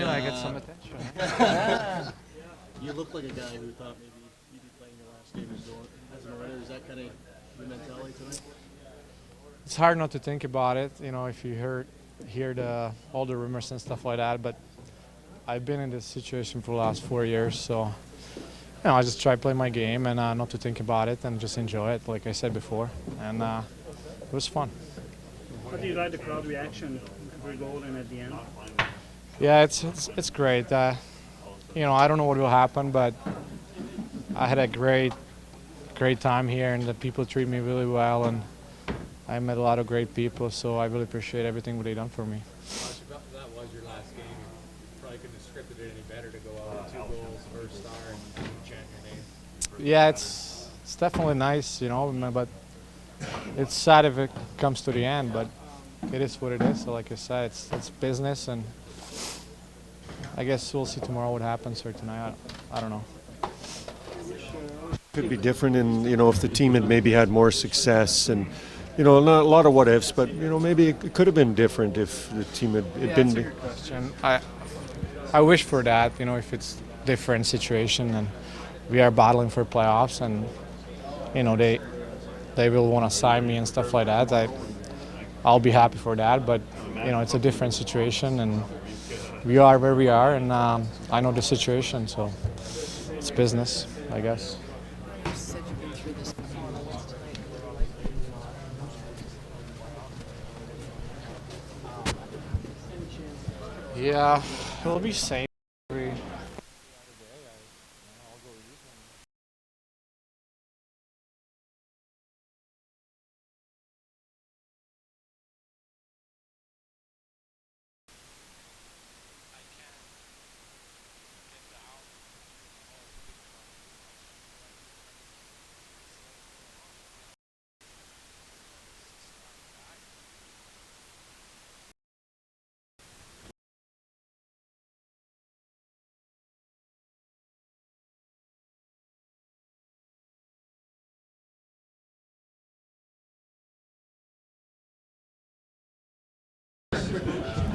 I get some attention. You look like a guy who thought maybe you'd be playing your last game as an Oiler. Is that kind of your mentality tonight? It's hard not to think about it, if you hear all the rumors and stuff like that. But I've been in this situation for the last 4 years, so I just try to play my game and not to think about it and just enjoy it, like I said before. And it was fun. What do you like the crowd reaction for the goal and at the end? Yeah, it's great. I don't know what will happen, but I had a great time here, and the people treat me really well, and I met a lot of great people, so I really appreciate everything they've done for me. That was your last game. You probably couldn't have scripted it any better to go out with 2 goals, first star, and chant your name. Yeah, it's definitely nice, but it's sad if it comes to the end, but it is what it is. So like I said, it's business, and I guess we'll see tomorrow what happens, or tonight. I don't know. Could be different, and if the team had maybe had more success, and not a lot of what ifs, but maybe it could have been different if the team had been. That's a good question. I wish for that. If it's different situation and we are battling for playoffs, and they will want to sign me and stuff like that. I'll be happy for that, but it's a different situation, and we are where we are, and I know the situation, so it's business, I guess. Yeah, it'll be same.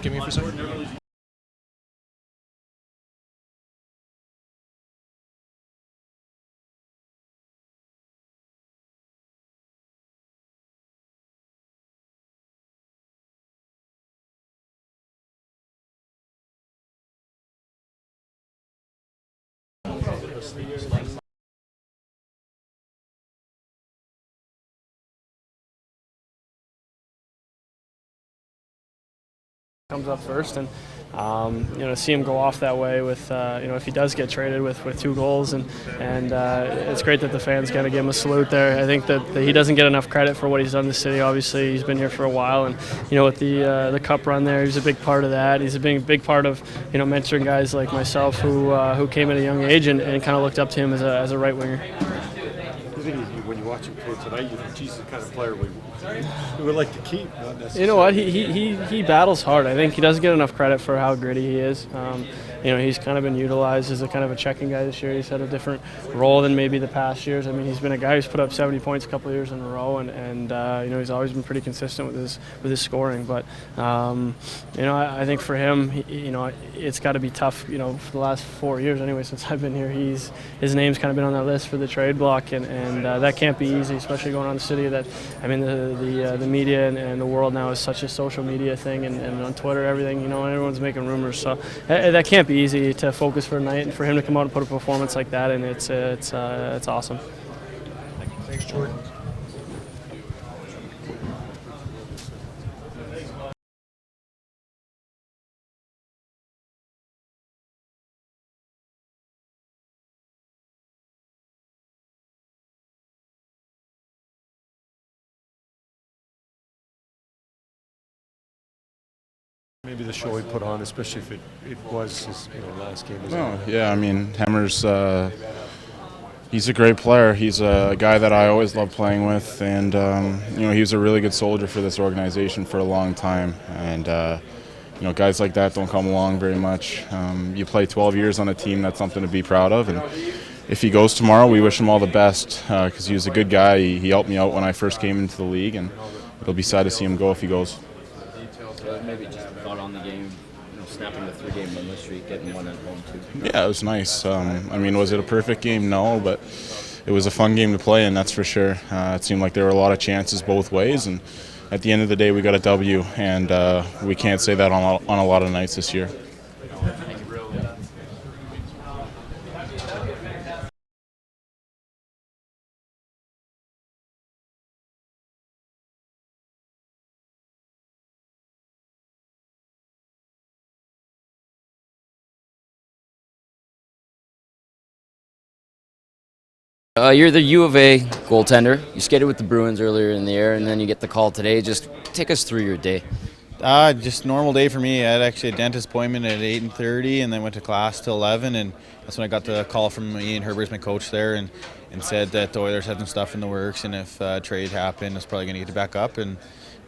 Give me for a second. Comes up first, and to see him go off that way with if he does get traded with 2 goals, and it's great that the fans kind of give him a salute there. I think that he doesn't get enough credit for what he's done in the city. Obviously, he's been here for a while, and with the cup run there, he's a big part of that. He's a big part of mentoring guys like myself who came at a young age and kind of looked up to him as a right winger. When you watch him play tonight, you think he's the kind of player we would like to keep. You know what? He battles hard. I think he doesn't get enough credit for how gritty he is. He's kind of been utilized as a kind of a checking guy this year. He's had a different role than maybe the past years. I mean, he's been a guy who's put up 70 points a couple of years in a row, and he's always been pretty consistent with his scoring. But I think for him, it's got to be tough. For the last 4 years anyway, since I've been here, his name's kind of been on that list for the trade block, and that can't be easy, especially going on the city. The media and the world now is such a social media thing, and on Twitter, everything. Everyone's making rumors, so that can't be easy to focus for a night, and for him to come out and put a performance like that, and it's awesome. Thanks, Jordan. Maybe the show he put on, especially if it was his last game. No, yeah, I mean, Hemmer's he's a great player. He's a guy that I always loved playing with, and he was a really good soldier for this organization for a long time. And guys like that don't come along very much. You play 12 years on a team, that's something to be proud of. And if he goes tomorrow, we wish him all the best because he was a good guy. He helped me out when I first came into the league, and it'll be sad to see him go if he goes. Maybe just a thought on the game, snapping the 3-game winless streak, getting one at home too. Yeah, it was nice. I mean, was it a perfect game? No, but it was a fun game to play, and that's for sure. It seemed like there were a lot of chances both ways, and at the end of the day, we got a W, and we can't say that on a lot of nights this year. You're the U of A goaltender. You skated with the Bruins earlier in the year, and then you get the call today. Just take us through your day. Just normal day for me. I had actually a dentist appointment at 8:30, and then went to class till 11, and that's when I got the call from Ian Herbert's my coach there, and said that the Oilers had some stuff in the works, and if trade happened, it's probably going to get it back up. And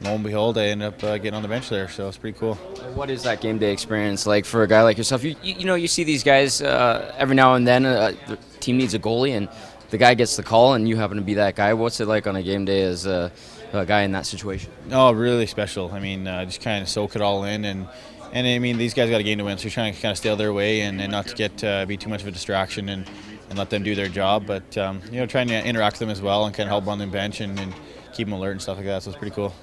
lo and behold, I ended up getting on the bench there, so it's pretty cool. What is that game day experience like for a guy like yourself? You see these guys every now and then. The team needs a goalie, and the guy gets the call, and you happen to be that guy. What's it like on a game day as a guy in that situation? Oh, really special. I mean, just kind of soak it all in, and I mean, these guys got a game to win, so you're trying to kind of stay out of their way and not to get be too much of a distraction and let them do their job. But trying to interact with them as well and kind of help on the bench and keep them alert and stuff like that. So it's pretty cool.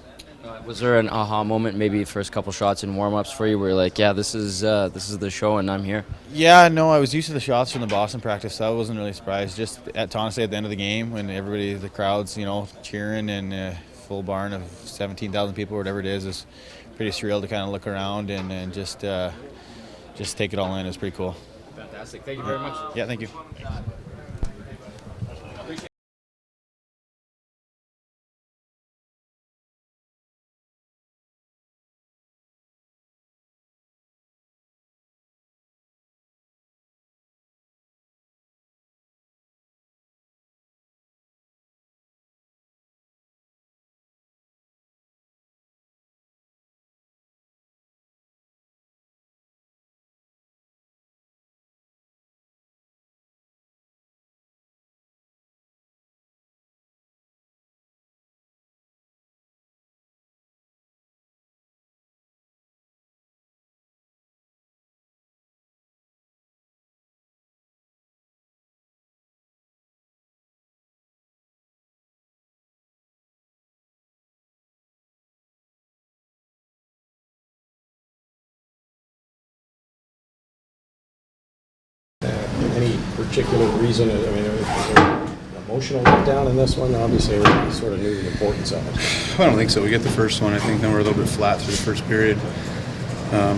Was there an aha moment, maybe first couple shots in warm-ups for you, where you're like, yeah, this is the show, and I'm here? Yeah, no, I was used to the shots from the Boston practice, so I wasn't really surprised. Just honestly, at the end of the game, when the crowd's cheering and full barn of 17,000 people, or whatever it is pretty surreal to kind of look around and just take it all in. It's pretty cool. Fantastic. Thank you very much. Yeah, thank you. Any particular reason? I mean, is there an emotional letdown in this one? Obviously, we sort of knew the importance of it. I don't think so. We get the first one. I think then we're a little bit flat through the first period. Got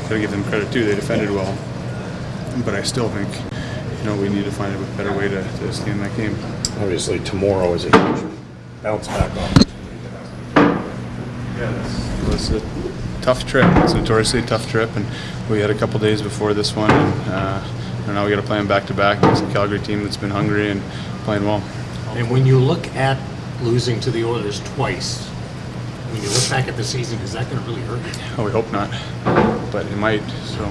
to give them credit too. They defended well, but I still think we need to find a better way to stay in that game. Obviously, tomorrow is a huge bounce back opportunity. Yeah, it's a tough trip. It's a notoriously tough trip, and we had a couple days before this one, and now we got to play them back to back against a Calgary team that's been hungry and playing well. And when you look at losing to the Oilers twice, when you look back at the season, is that going to really hurt you? Oh, we hope not, but it might. So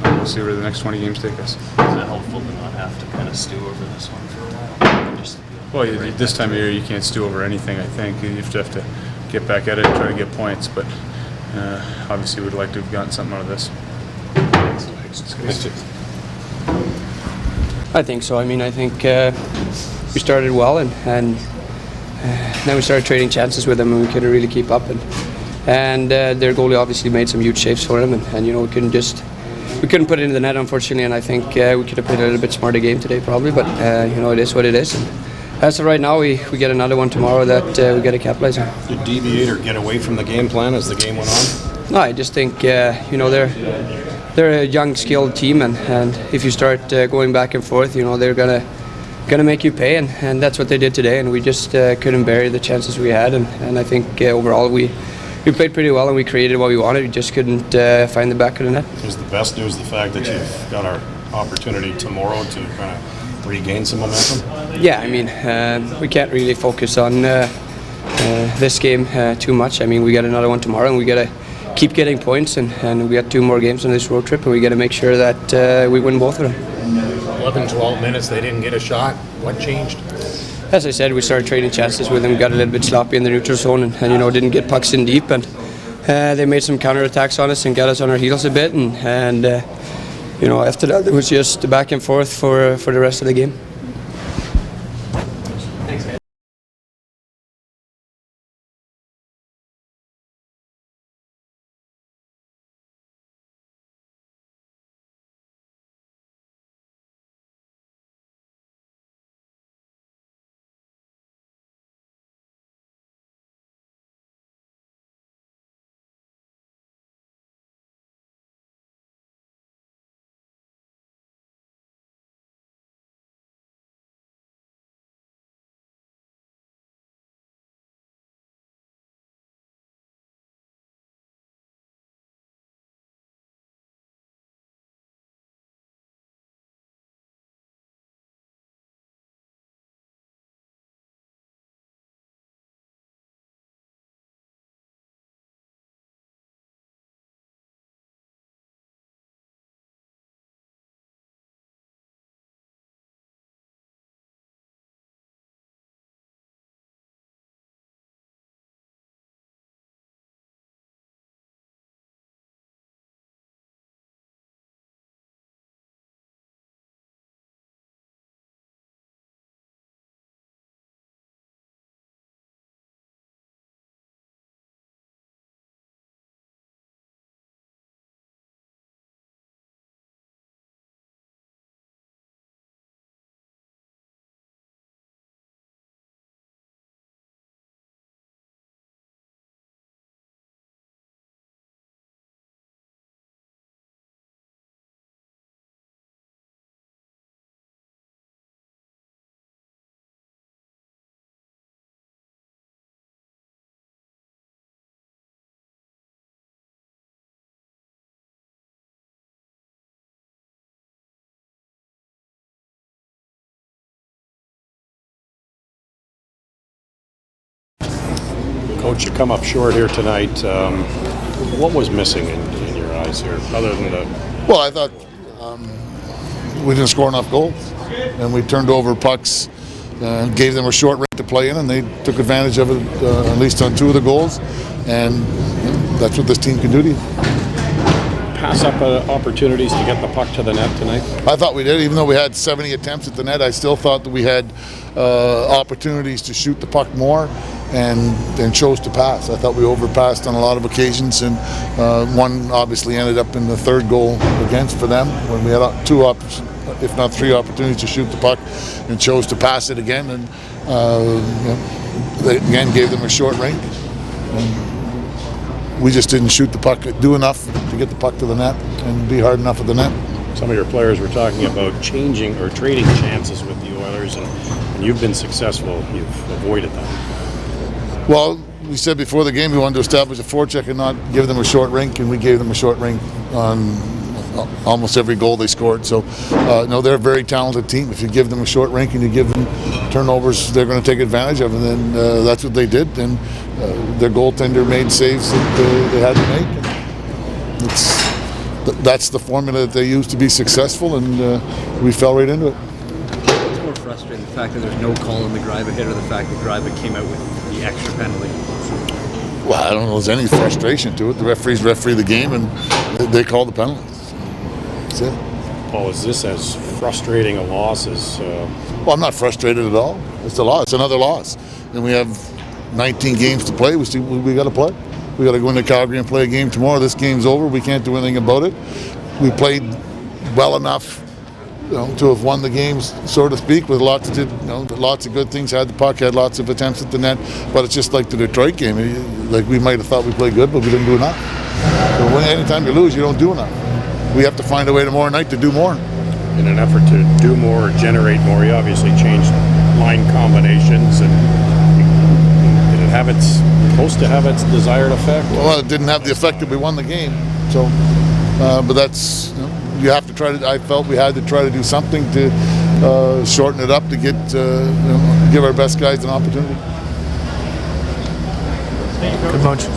we'll see where the next 20 games take us. Is it helpful to not have to kind of stew over this one for a while? Well, this time of year you can't stew over anything. I think you have to get back at it and try to get points, but obviously we'd like to have gotten something out of this. I think so. I mean, I think we started well, and then we started trading chances with them, and we couldn't really keep up. And their goalie obviously made some huge saves for them, and we couldn't put it in the net, unfortunately. And I think we could have played a little bit smarter game today, probably. But it is what it is. And as of right now, we get another one tomorrow that we got to capitalize on. Did deviate or get away from the game plan as the game went on? No, I just think they're a young, skilled team, and if you start going back and forth, they're gonna make you pay, and that's what they did today. And we just couldn't bury the chances we had, and I think overall we played pretty well and we created what we wanted. We just couldn't find the back of the net. Is the best news the fact that you've got our opportunity tomorrow to kind of regain some momentum? Yeah, I mean, we can't really focus on this game too much. I mean, we got another one tomorrow, and we got to keep getting points, and we got 2 more games on this road trip, and we got to make sure that we win both of them. 11, 12 minutes, they didn't get a shot. What changed? As I said, we started trading chances with them, got a little bit sloppy in the neutral zone, and didn't get pucks in deep, and they made some counterattacks on us and got us on our heels a bit, and after that it was just back and forth for the rest of the game. Coach, you come up short here tonight. What was missing in your eyes here, other than the? Well, I thought we didn't score enough goals, and we turned over pucks, gave them a short rate to play in, and they took advantage of it at least on 2 of the goals, and that's what this team can do to you. Pass up opportunities to get the puck to the net tonight? I thought we did. Even though we had 70 attempts at the net, I still thought that we had opportunities to shoot the puck more and chose to pass. I thought we overpassed on a lot of occasions, and one obviously ended up in the 3rd goal against for them when we had 2 if not 3 opportunities to shoot the puck and chose to pass it again, and they again gave them a short range. We just didn't shoot the puck, do enough to get the puck to the net and be hard enough at the net. Some of your players were talking about changing or trading chances with the Oilers, and you've been successful. You've avoided that. Well, we said before the game we wanted to establish a forecheck and not give them a short rink, and we gave them a short rink on almost every goal they scored. So, no, they're a very talented team. If you give them a short rink and you give them turnovers, they're going to take advantage of it, and that's what they did. And their goaltender made saves that they had to make. That's the formula that they used to be successful, and we fell right into it. It's more frustrating, the fact that there's no call on the Greiba hit, or the fact that Greiba came out with the extra penalty. Well, I don't know if there's any frustration to it. The referees referee the game, and they call the penalties. That's it. Paul, is this as frustrating a loss as? Well, I'm not frustrated at all. It's a loss. It's another loss, and we have 19 games to play. We got to play. We got to go into Calgary and play a game tomorrow. This game's over. We can't do anything about it. We played well enough, to have won the games, so to speak, with lots of good things. Had the puck, had lots of attempts at the net, but it's just like the Detroit game. Like, we might have thought we played good, but we didn't do enough. So anytime you lose, you don't do enough. We have to find a way tomorrow night to do more. In an effort to do more, generate more, you obviously changed line combinations, and did it have supposed to have its desired effect? Well, it didn't have the effect that we won the game. So, but that's you have to try to. I felt we had to try to do something to shorten it up to get give our best guys an opportunity. Good bunch.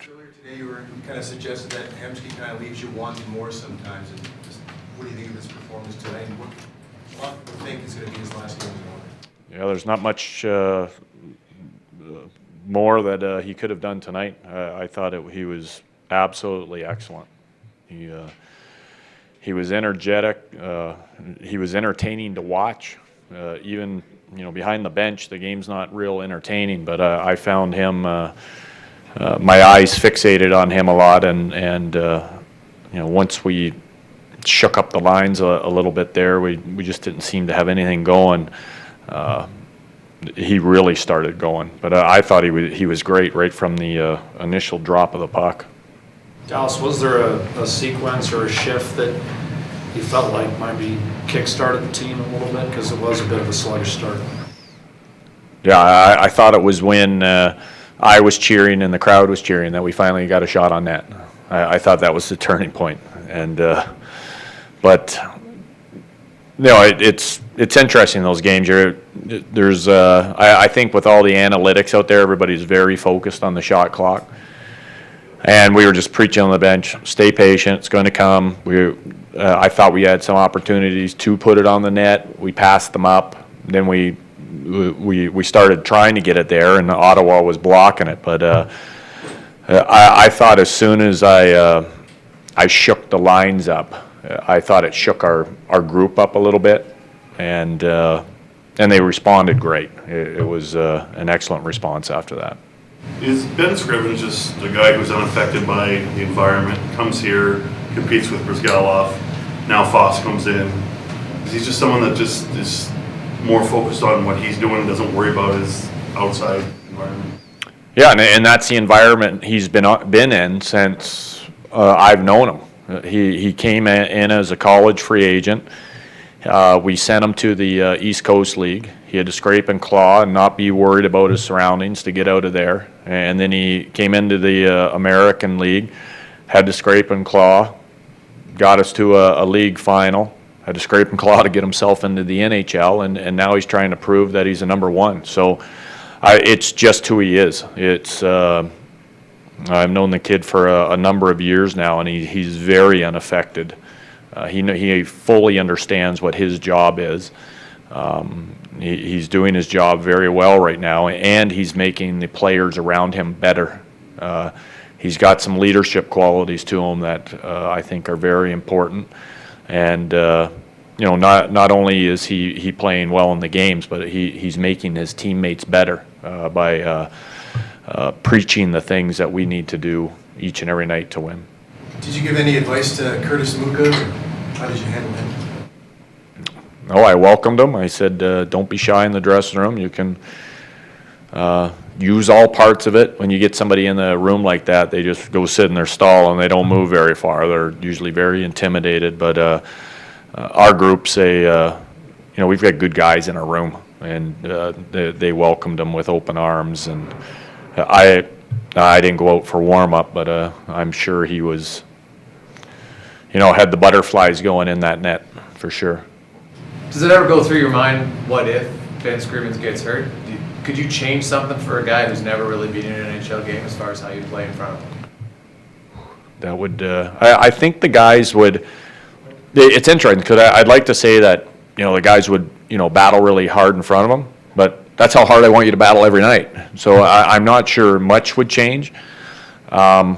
Earlier today, you kind of suggested that Hemsky kind of leaves you wanting more sometimes. And just, what do you think of his performance tonight? And what a lot of people think is going to be his last game in the Yeah, there's not much more that he could have done tonight. I thought he was absolutely excellent. He was energetic. He was entertaining to watch. Even behind the bench, the game's not real entertaining. But I found him. My eyes fixated on him a lot, and once we shook up the lines a little bit there, we just didn't seem to have anything going. He really started going, but I thought he was great right from the initial drop of the puck. Dallas, was there a sequence or a shift that you felt like maybe kick-started the team a little bit, because it was a bit of a sluggish start? Yeah, I thought it was when I was cheering and the crowd was cheering that we finally got a shot on net. I thought that was the turning point, and but it's interesting, those games. There's I think with all the analytics out there, everybody's very focused on the shot clock, and we were just preaching on the bench, stay patient, it's going to come. I thought we had some opportunities to put it on the net. We passed them up. Then we started trying to get it there, and Ottawa was blocking it. But I thought as soon as I shook the lines up, I thought it shook our group up a little bit, and they responded great. It was an excellent response after that. Is Ben Scrivens just a guy who's unaffected by the environment, comes here, competes with Brizgalov, now Foss comes in? Is he just someone that just is more focused on what he's doing and doesn't worry about his outside environment? Yeah, and that's the environment he's been in since I've known him. He came in as a college free agent. We sent him to the East Coast League. He had to scrape and claw and not be worried about his surroundings to get out of there. And then he came into the American League, had to scrape and claw, got us to a league final, had to scrape and claw to get himself into the NHL, and now he's trying to prove that he's a number one. So it's just who he is. I've known the kid for a number of years now, and he's very unaffected. He fully understands what his job is. He's doing his job very well right now, and he's making the players around him better. He's got some leadership qualities to him that I think are very important. And not only is he playing well in the games, but he's making his teammates better by preaching the things that we need to do each and every night to win. Did you give any advice to Curtis Muka? How did you handle him? No, I welcomed him. I said, don't be shy in the dressing room. You can use all parts of it. When you get somebody in the room like that, they just go sit in their stall and they don't move very far. They're usually very intimidated. But our group say, we've got good guys in our room, and they welcomed him with open arms. And I didn't go out for warm up, but I'm sure he was, had the butterflies going in that net for sure. Does it ever go through your mind, what if Ben Scrivens gets hurt? Could you change something for a guy who's never really been in an NHL game as far as how you play in front of him? That would, I think the guys would, it's interesting because I'd like to say that, the guys would, battle really hard in front of them, but that's how hard I want you to battle every night. So I'm not sure much would change. But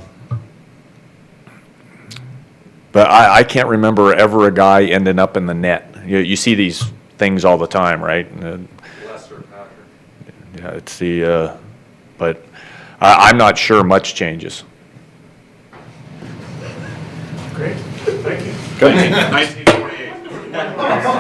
I can't remember ever a guy ending up in the net. You see these things all the time, right? Yeah, it's the, but I'm not sure much changes. Great. Thank you. Good. 1948.